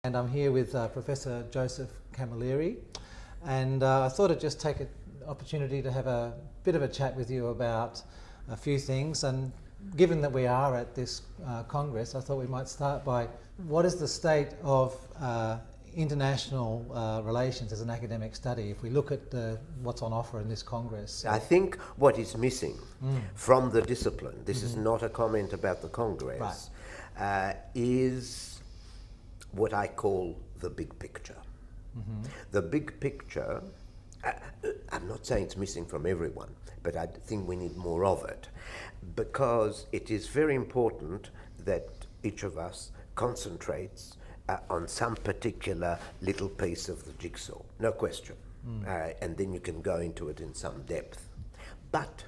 And I'm here with Professor Joseph Camilleri, and I thought I'd just take an opportunity to have a bit of a chat with you about a few things. And given that we are at this Congress, I thought we might start by what is the state of international relations as an academic study if we look at what's on offer in this Congress? I think what is missing from the discipline, this is not a comment about the Congress, is what I call the big picture. The big picture, I'm not saying it's missing from everyone, but I think we need more of it, because it is very important that each of us concentrates on some particular little piece of the jigsaw, no question. And then you can go into it in some depth. But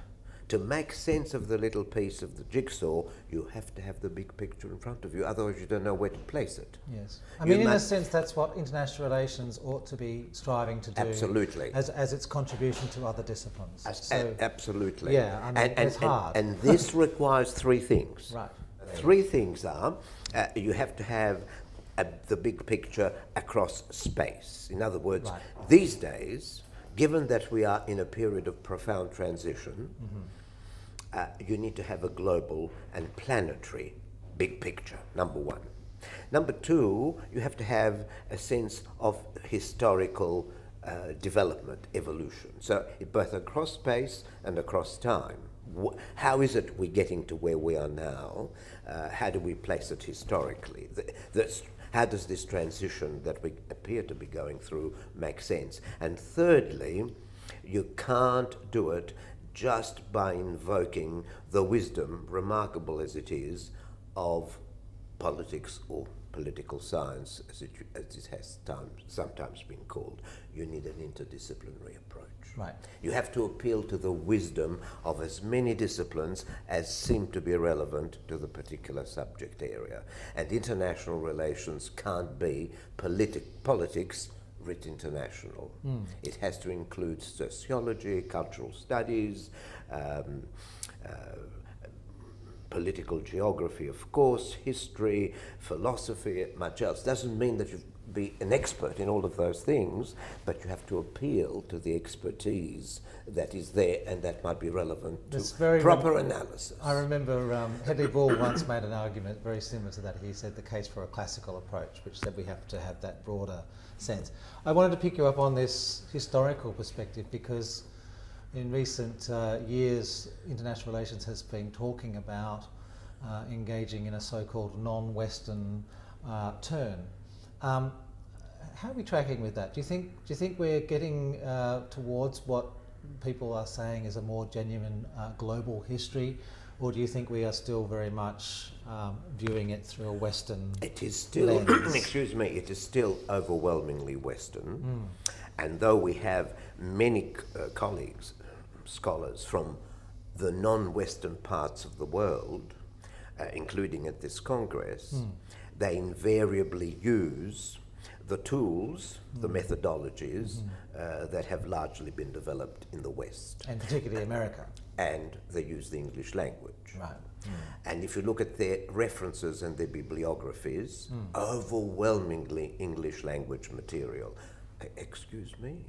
to make sense of the little piece of the jigsaw, you have to have the big picture in front of you, otherwise you don't know where to place it. Yes. I mean, in a sense, that's what international relations ought to be striving to do. Absolutely. As its contribution to other disciplines. Absolutely. Yeah, I mean, it's hard. And this requires three things. Right. Three things are, you have to have the big picture across space. In other words, these days, given that we are in a period of profound transition, you need to have a global and planetary big picture, number one. Number two, you have to have a sense of historical development, evolution. So both across space and across time. How is it we're getting to where we are now? How do we place it historically? How does this transition that we appear to be going through make sense? And thirdly, you can't do it just by invoking the wisdom, remarkable as it is, of politics or political science, as it has sometimes been called. You need an interdisciplinary approach. Right. You have to appeal to the wisdom of as many disciplines as seem to be relevant to the particular subject area. And international relations can't be politics writ international. It has to include sociology, cultural studies, political geography, of course, history, philosophy, much else. Doesn't mean that you be an expert in all of those things, but you have to appeal to the expertise that is there and that might be relevant to proper analysis. I remember Hedley Bull once made an argument very similar to that. He said the case for a classical approach, which said we have to have that broader sense. I wanted to pick you up on this historical perspective because in recent years, international relations has been talking about engaging in a so-called non-Western turn. How are we tracking with that? Do you think we're getting towards what people are saying is a more genuine global history, or do you think we are still very much viewing it through a Western It is still, lens? excuse me, it is still overwhelmingly Western. And though we have many colleagues, scholars from the non-Western parts of the world, including at this Congress, they invariably use the tools, the methodologies that have largely been developed in the West. And particularly America. And they use the English language. Right. And if you look at their references and their bibliographies, overwhelmingly English language material. Excuse me,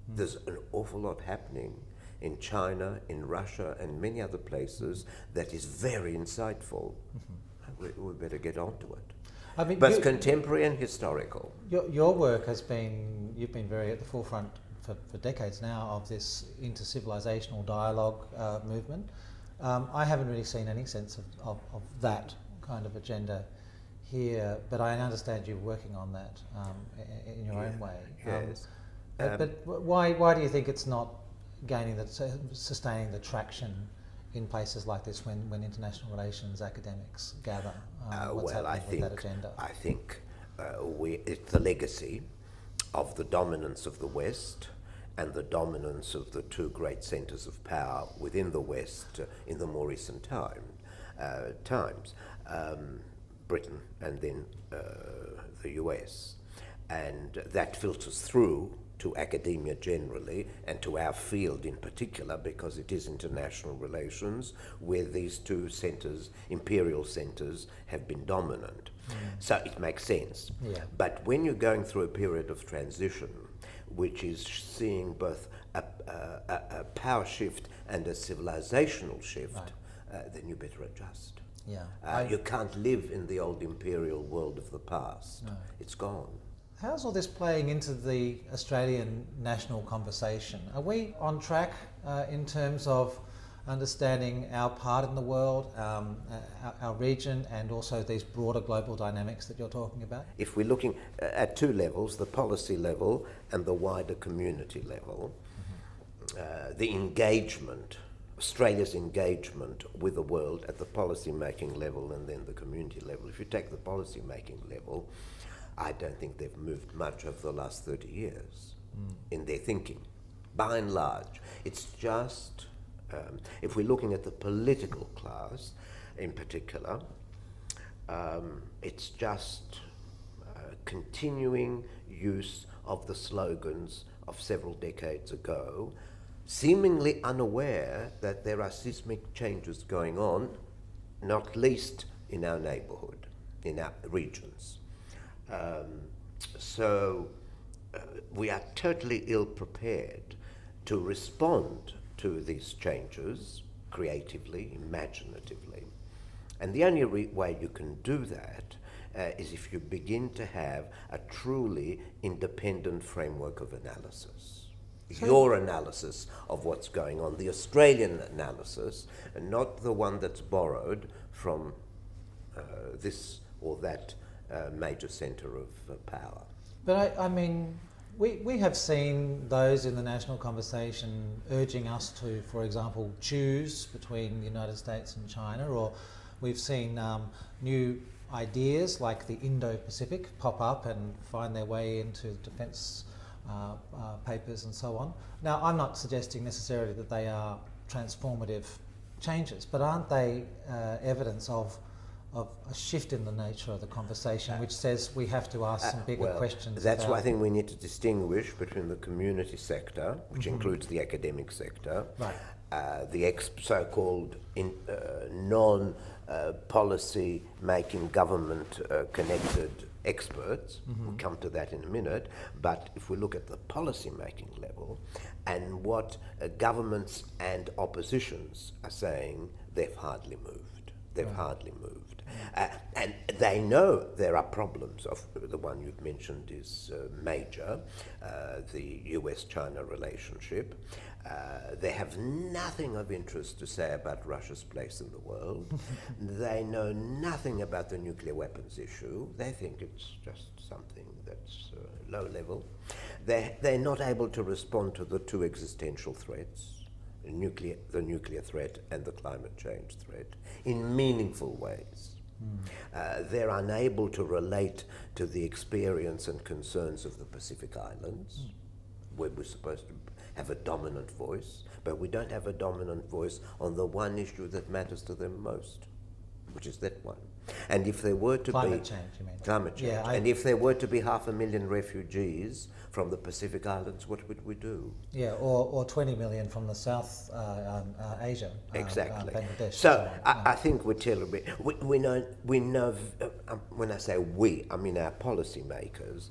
there's an awful lot happening in China, in Russia, and many other places that is very insightful. We better get onto it. I mean, but contemporary and historical. Your work has been, you've been very at the forefront for decades now of this inter-civilizational dialogue movement. I haven't really seen any sense of that kind of agenda here, but I understand you're working on that in your own way. Yes. But why do you think it's not gaining sustaining the traction in places like this when international relations academics gather? What's happening with that agenda? I think it's the legacy of the dominance of the West and the dominance of the two great centres of power within the West in the more recent times, Britain and then the US. And that filters through to academia generally and to our field in particular, because it is international relations where these two centres, imperial centres, have been dominant. So it makes sense. Yeah. But when you're going through a period of transition, which is seeing both a power shift and a civilizational shift, then you better adjust. Yeah. You can't live in the old imperial world of the past. No. It's gone. How's all this playing into the Australian national conversation? Are we on track in terms of understanding our part in the world, our region, and also these broader global dynamics that you're talking about? If we're looking at two levels, the policy level and the wider community level, the engagement, Australia's engagement with the world at the policy making level and then the community level. If you take the policy making level, I don't think they've moved much over the last 30 years in their thinking. By and large, it's just, if we're looking at the political class in particular, it's just continuing use of the slogans of several decades ago, seemingly unaware that there are seismic changes going on, not least in our neighbourhood, in our regions. So we are totally ill-prepared to respond to these changes creatively, imaginatively. And the only way you can do that is if you begin to have a truly independent framework of analysis. Your analysis of what's going on, the Australian analysis, and not the one that's borrowed from this or that major centre of power. But I mean, we have seen those in the national conversation urging us to, for example, choose between the United States and China, or we've seen new ideas like the Indo-Pacific pop up and find their way into defence papers and so on. Now, I'm not suggesting necessarily that they are transformative changes, but aren't they evidence of a shift in the nature of the conversation, which says we have to ask some bigger questions? That's why I think we need to distinguish between the community sector, which includes the academic sector, the so-called non-policy making government connected experts. We'll come to that in a minute. But if we look at the policy making level and what governments and oppositions are saying, they've hardly moved. They've hardly moved. And they know there are problems. The one you've mentioned is major, the US-China relationship. They have nothing of interest to say about Russia's place in the world. They know nothing about the nuclear weapons issue. They think it's just something that's low level. They're not able to respond to the two existential threats, the nuclear threat and the climate change threat, in meaningful ways. They're unable to relate to the experience and concerns of the Pacific Islands, where we're supposed to have a dominant voice, but we don't have a dominant voice on the one issue that matters to them most, which is that one. And if there were to climate change, you mean? Climate change. Yeah, and if there were to be 500,000 refugees from the Pacific Islands, what would we do? Yeah, or 20 million from the South Asia. Exactly. Bangladesh. So I think we tell a bit. We know. When I say we, I mean our policymakers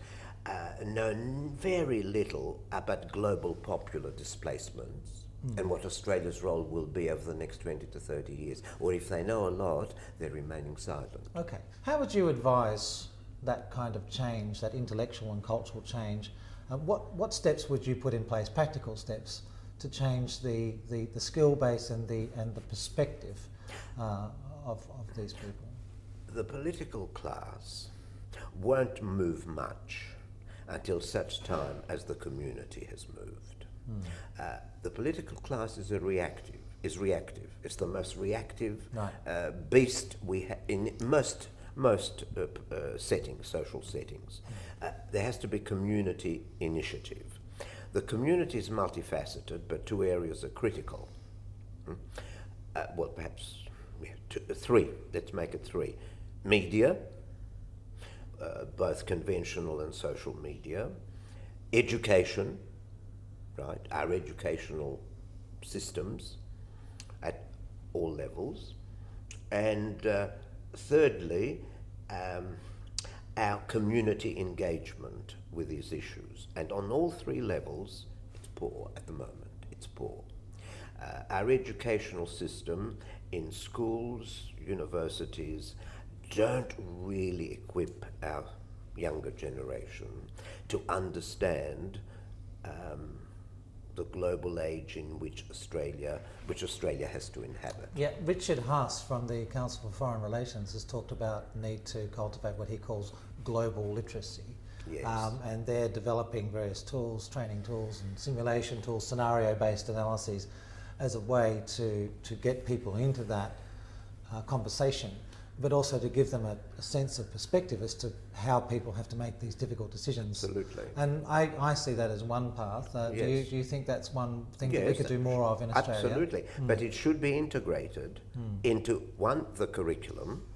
know very little about global popular displacements and what Australia's role will be over the next 20 to 30 years. Or if they know a lot, they're remaining silent. Okay. How would you advise that kind of change, that intellectual and cultural change? What steps would you put in place, practical steps, to change the skill base and the perspective of these people? The political class won't move much until such time as the community has moved. The political class is reactive. It's the most reactive beast we have in most settings, social settings. There has to be community initiative. The community is multifaceted, but two areas are critical. Well, perhaps three. Let's make it three. Media, both conventional and social media. Education, right? Our educational systems at all levels. And thirdly, our community engagement with these issues. And on all three levels, it's poor at the moment. It's poor. Our educational system in schools, universities, don't really equip our younger generation to understand the global age in which Australia has to inhabit. Yeah, Richard Haas from the Council for Foreign Relations has talked about the need to cultivate what he calls global literacy. Yes. And they're developing various tools, training tools and simulation tools, scenario-based analyses as a way to get people into that conversation, but also to give them a sense of perspective as to how people have to make these difficult decisions. Absolutely. And I see that as one path. Yes. Do you think that's one thing that we Yes, could do more of in Australia? Absolutely. But it should be integrated into the curriculum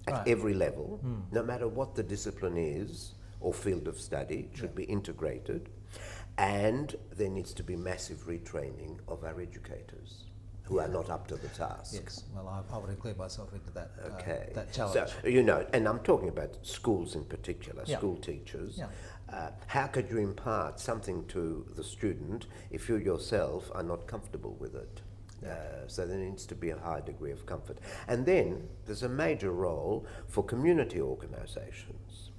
at Right. every level, no matter what the discipline is or field of study, it should be integrated. And there needs to be massive retraining of our educators who are not up to the task. Yes, well, I would include myself into that, Okay. that challenge. So, and I'm talking about schools in particular, school teachers. Yeah. How could you impart something to the student if you yourself are not comfortable with it? So there needs to be a high degree of comfort. And then there's a major role for community organisations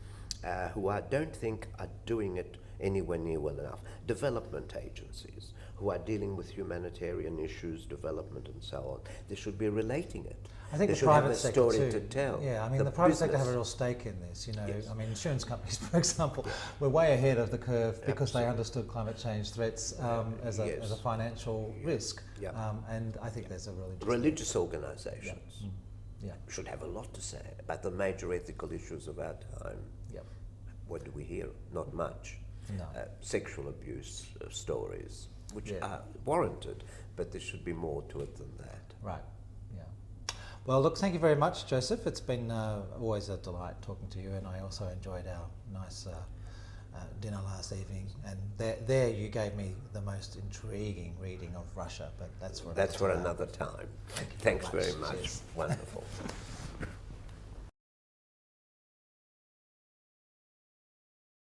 who I don't think are doing it anywhere near well enough. Development agencies who are dealing with humanitarian issues, development and so on. They should be relating it. I think they the should private have a sector story too. to tell. Yeah, I mean the private sector have a real stake in this. Yes. I mean insurance companies, for example, were way ahead of the curve because they understood climate change threats as a financial risk. And I think there's a really religious organisations Yeah. should have a lot to say about the major ethical issues of our time. Yep. What do we hear? Not much. No. Sexual abuse stories, which Yeah. are warranted, but there should be more to it than that. Right. Yeah. Well, look, thank you very much, Joseph. It's been always a delight talking to you, and I also enjoyed our nice dinner last evening. And there you gave me the most intriguing reading of Russia, but that's for another time. Thanks very much. Cheers. Wonderful.